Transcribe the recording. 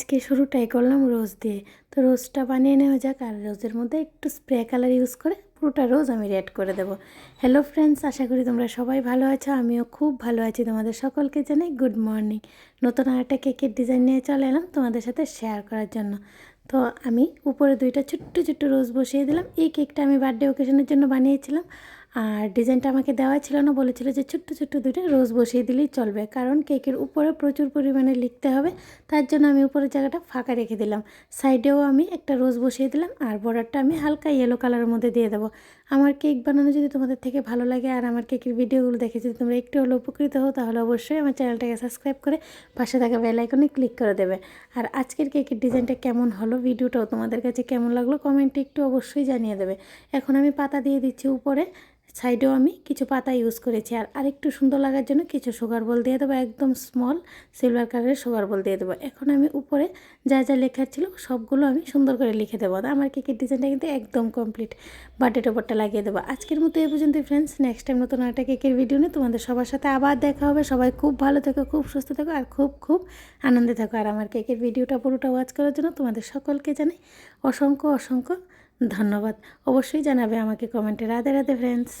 আজকে শুরুটাই করলাম রোজ দিয়ে। তো রোজটা বানিয়ে নেওয়া যাক, আর রোজের মধ্যে একটু স্প্রে কালার ইউজ করে পুরোটা রোজ আমি রেড করে দেবো। হ্যালো ফ্রেন্ডস, আশা করি তোমরা সবাই ভালো আছো। আমিও খুব ভালো আছি। তোমাদের সকলকে জানাই গুড মর্নিং। নতুন আরেকটা কেকের ডিজাইন নিয়ে চলে এলাম তোমাদের সাথে শেয়ার করার জন্য। তো আমি উপরে দুইটা ছোট্ট ছোট্ট রোজ বসিয়ে দিলাম। এই কেকটা আমি বার্থডে ওকেশনের জন্য বানিয়েছিলাম, আর ডিজাইনটা আমাকে দেওয়া ছিল না, বলেছিল যে ছোট্ট ছোট্ট দুইটা রোজ বসিয়ে দিলেই চলবে, কারণ কেকের উপরে প্রচুর পরিমাণে লিখতে হবে। তার জন্য আমি উপরের জায়গাটা ফাঁকা রেখে দিলাম। সাইডেও আমি একটা রোজ বসিয়ে দিলাম, আর বর্ডারটা আমি হালকা ইয়েলো কালারের মধ্যে দিয়ে দেবো। আমার কেক বানানো যদি তোমাদের থেকে ভালো লাগে, আর আমার কেকের ভিডিওগুলো দেখে যদি তোমরা একটু হলেও উপকৃত হও, তাহলে অবশ্যই আমার চ্যানেলটাকে সাবস্ক্রাইব করে পাশে থাকা বেল আইকনে ক্লিক করে দেবে। আর আজকের কেকের ডিজাইনটা কেমন হলো, ভিডিওটাও তোমাদের কাছে কেমন লাগলো, কমেন্টে একটু অবশ্যই জানিয়ে দেবে। এখন আমি পাতা দিয়ে দিচ্ছি উপরে, সাইডেও আমি কিছু পাতা ইউজ করেছি। আর আরেকটু সুন্দর লাগার জন্য কিছু সুগার বল দিয়ে দেবো, একদম স্মল সিলভার কালারের সুগার বল দিয়ে দেবো। এখন আমি উপরে যা যা লেখা ছিল সবগুলো আমি সুন্দর করে লিখে দেবো। আমার কেকের ডিজাইনটা কিন্তু একদম কমপ্লিট। বার্থডে টোপরটা লাগিয়ে দেবো। আজকের মতো এই পর্যন্ত ফ্রেন্ডস। নেক্সট টাইম নতুন একটা কেকের ভিডিও নিয়ে তোমাদের সবার সাথে আবার দেখা হবে। সবাই খুব ভালো থেকো, খুব সুস্থ থেকো, আর খুব খুব আনন্দে থাকো। আর আমার কেকের ভিডিওটা পুরোটা ওয়াচ করার জন্য তোমাদের সকলকে জানাই অসংখ্য অসংখ্য ধন্যবাদ। অবশ্যই জানাবে আমাকে কমেন্টে। রাধে রাধে ফ্রেন্ডস।